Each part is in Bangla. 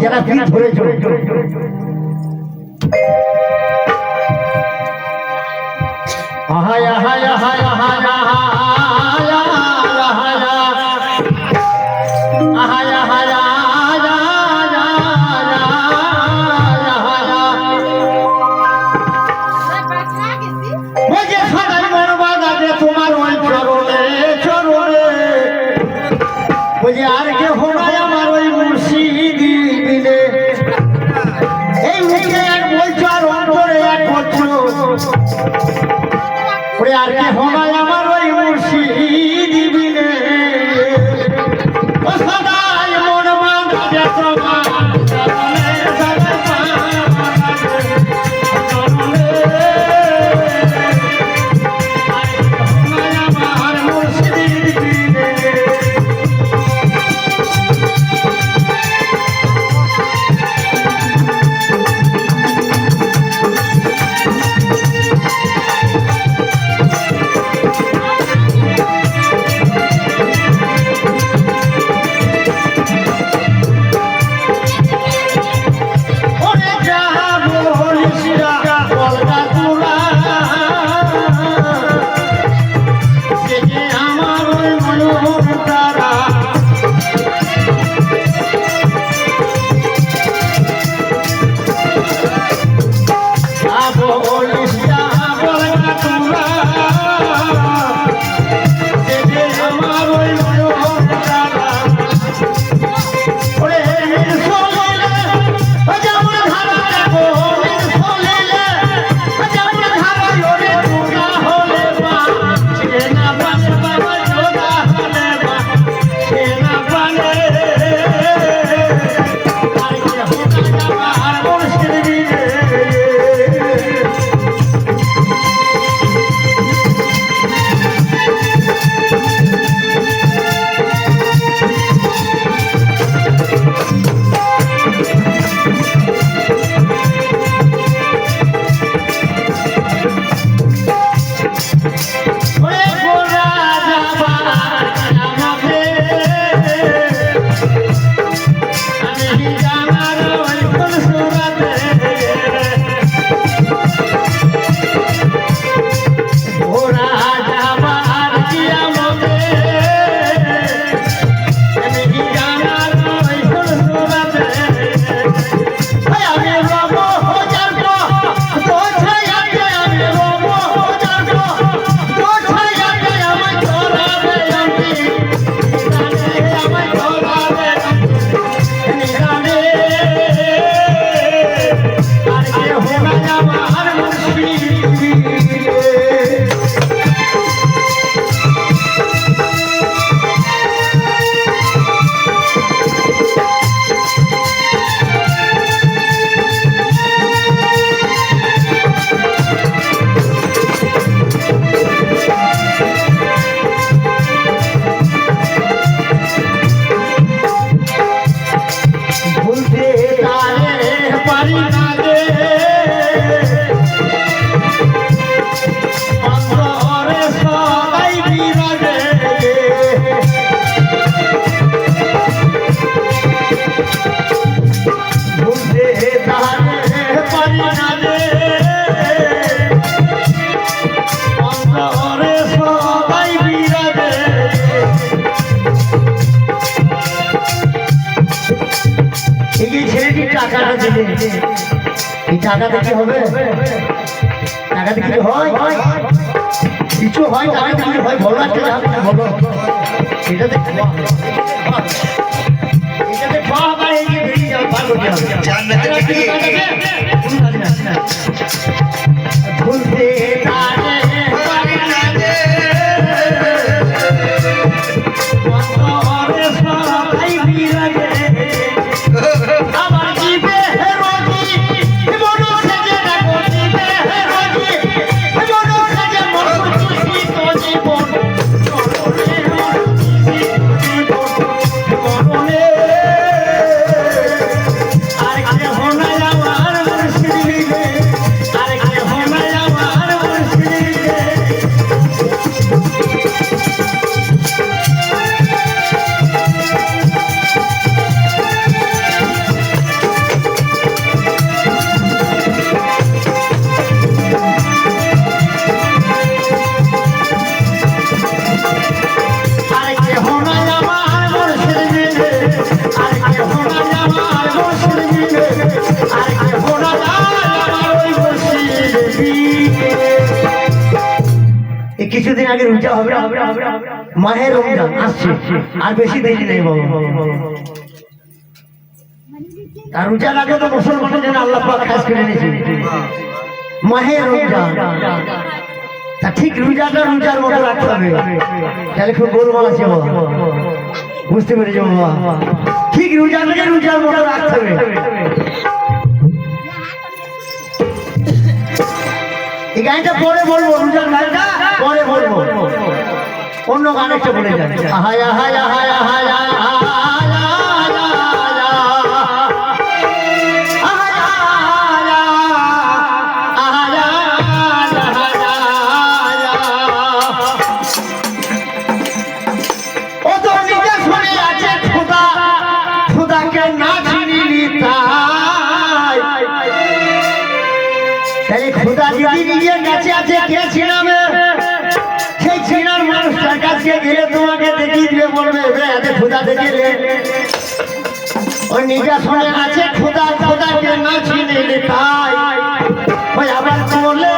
যারা কি ধরে চলে আহায় আহায় আহায় আহায় আর কে হোনায় আমার ওই মুর্শিদি দিলে এই মুখে এক বলছো আর অন্তরে এক বলছো ওরে আর কে হোনায় আমার ওই মুর্শিদি দিলে ও সদাই মন মাঝে তোমার টাকা দেখি হবে টাকা দেখি হয় কিছু হয় টাকা দেখি হয় বলো বলো এটাতে খাওয়া হবে এই যে বেরিয়ে যাও পার করতে হবে ভুলতে হবে মাহে রমজান আসছে আর বেশি দেরি নেই বাবা আর রোজার আগে তো মুসলমানের জন্য আল্লাহ পাক খাস করে নিয়েছে মাহে রমজান তা ঠিক রোজাটা রোজার মতো রাখতে হবে তাহলে খুব গোলমাল আছে বাবা বুঝতে পেরেছি বাবা ঠিক রোজাটাকে রোজার মতো রাখতে হবে এই গানটা পরে বলবো রোজার গানটা পরে বলবো অন্য গান একটা বলে যান আহায় আহায় আহায় আহায় তোমাকে দেখিয়ে দিবে বলবে খোদা দেখে ওই নিজা শুনে আছে খোদা খোদাকে না চিনে তাই ওই আবার বলে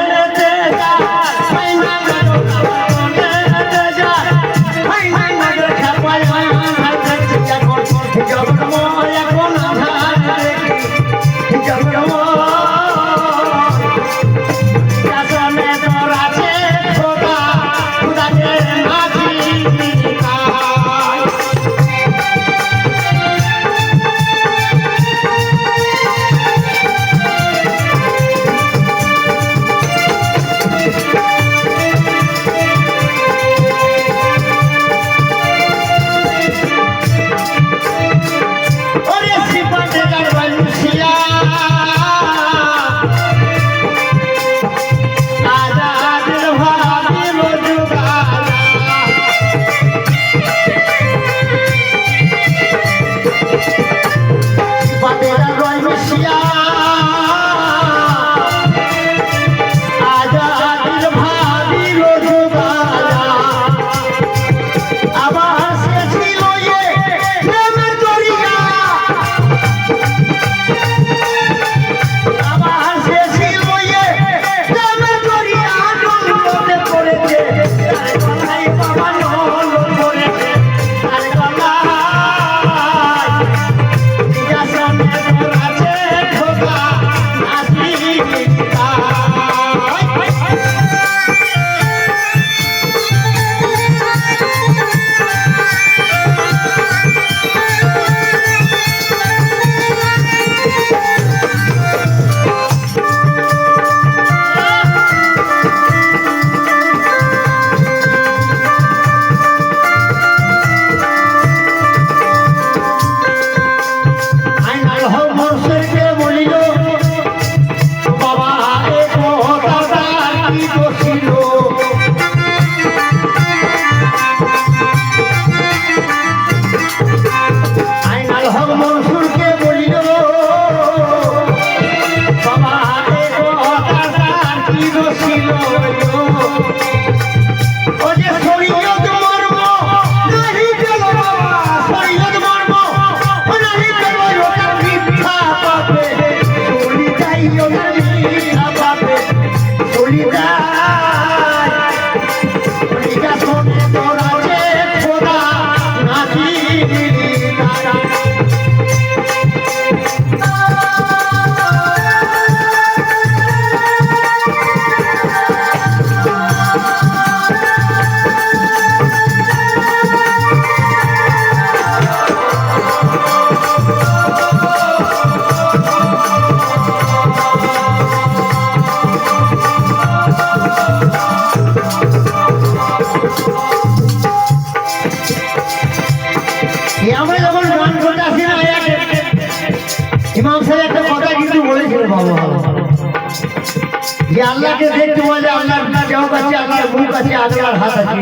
যে আল্লাহকে দেখতে বলে আল্লাহর চোখ আছে, আল্লাহর মুখ আছে, আল্লাহর হাত আছে,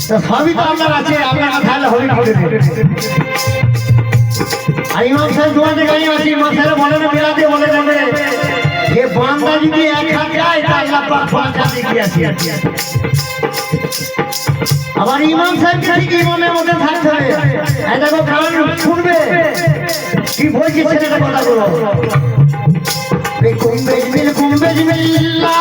তো সবই তো আল্লাহর আছে, আপনার তাহলে হরি করে দেবে। আর ইমাম সাহেব দোয়াতে গাড়ি আছে, ইমাম সাহেব বলে না মেলাতে বলে দেবে যে বান্দা যদি এক হাত যায় তা আল্লাহ পাক পাঁচ হাত এগিয়ে আছে। আবার ইমাম সাহেবকে ঠিক ইমামের মধ্যে থাকতে হবে। এই দেখো কারণ শুনবে কি বলছে ছেলেটা কথাগুলো। কুম্ভেজ মিল কুম্ভেজ মিল্লা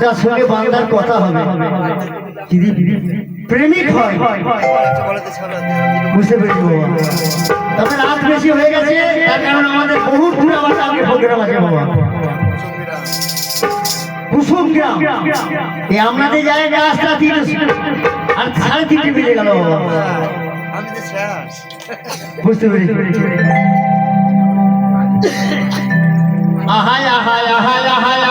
যার সঙ্গে বাংলার কথা হবে প্রেমিক হয় বুঝতে পেরেছি বাবা। তবে রাত বেশি হয়ে গেছে, তার কারণ আমাদের বহু দূরে আবার আগে প্রোগ্রাম আছে বাবা। কুসুম গ্রাম এই আপনাদের জায়গায় রাস্তা 3 আর 3:30 বেজে গেল বাবা। বুঝতে পেরেছি। আহায় আহায় আহায় আহায়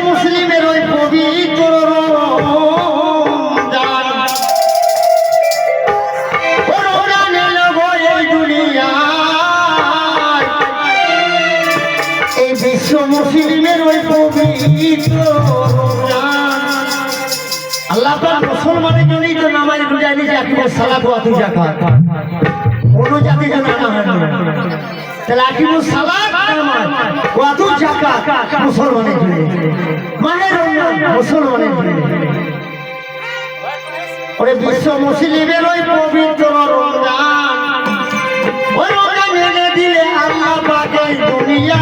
মুসলিমের ওই পবিত্র এই বিশ্ব মুসলিমের ওই পবিত্র আল্লাহ পাক মুসলমানের জন্যই তো নামাজ রোজা নিয়ে আকিমুস সালাত ওয়া আতু যাকাত, কোন জাতি যেন না হয় না। তাহলে আকিমুস সালাত নামাজ ওয়া আতু যাকাত মুসলমানের জন্য, মানে রমজান মুসলমানের জন্য। ওরে বিশ্ব মুসলিমের ওই পবিত্র রমজান, ওই রমজান এনে দিলে আল্লাহ পাক এই দুনিয়া,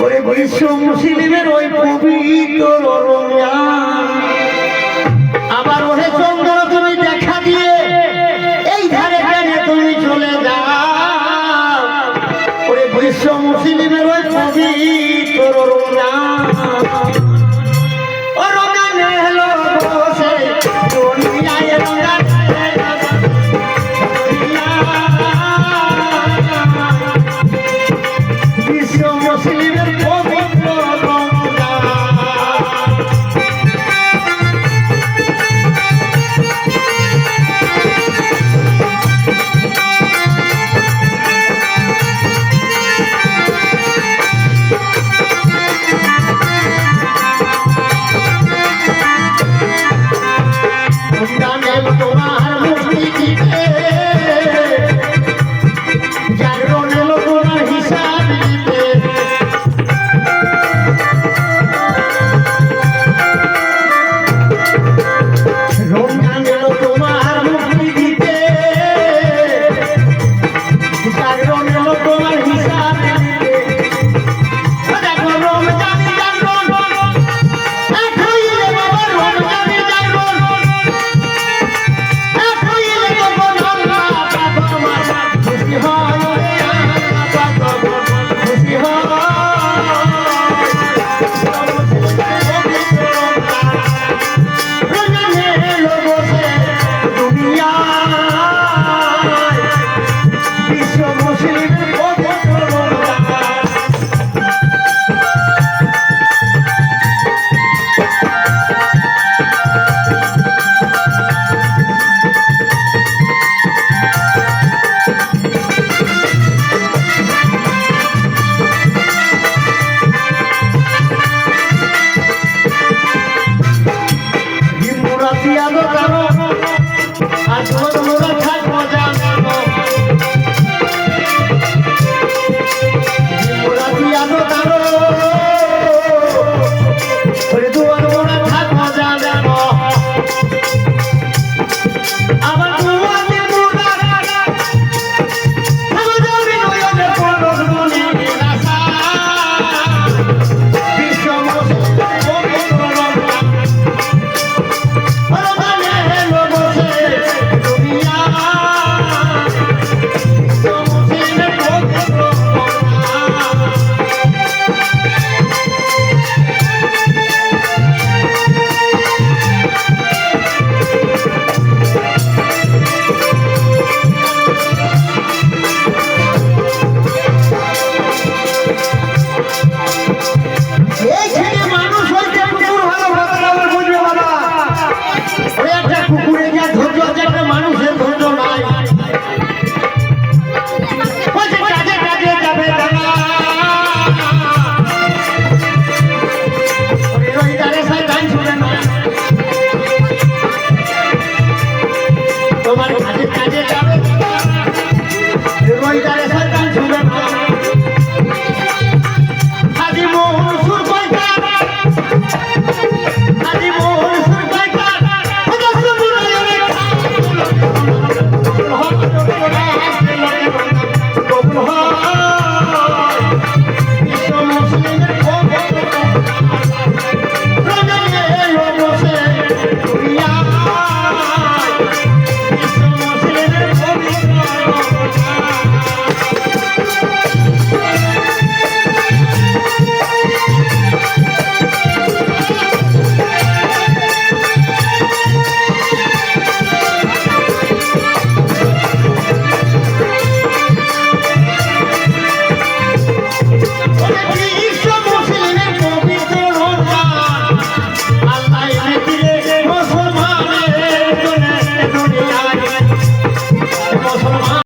ওরে বিশ্ব মুসলিমের ওই পবিত্র রমজান। আবার ওরে চন্দ্র তুমি দেখা দিয়ে এই ধারে ধারে তুমি চলে যাও, ওরে বিশ্ব মুসলিমের ওই পবিত্র রমজান। ও রমজান এলো বসে দুনিয়ায় রমজান বিশ্ব মুসলিমের পবিত্র রমজান। তোমার মুক্তি দিতে জাগরণ এলো তোমার হিসাব দিতে, রমজান এলো তোমার মুক্তি দিতে, জাগরণ এলো তোমার হিসাব দিতে। দেখো রমজানি জাগরণ এক হইলে বাবা, রমজানি জাগরণ এক হইলে তখন আল্লাহ পাক আমার খুশি হয়, আল্লাহ পাক আমার খুশি হয়। বিশ্ব মুসলিমের পবিত্র রমজান। মুরাতিয়া দো জানো আজ তোমরা থাকবো জানো, মুরাতিয়া দো জানো ওরে দুয়ার মোরা থাকবো জানো। আবার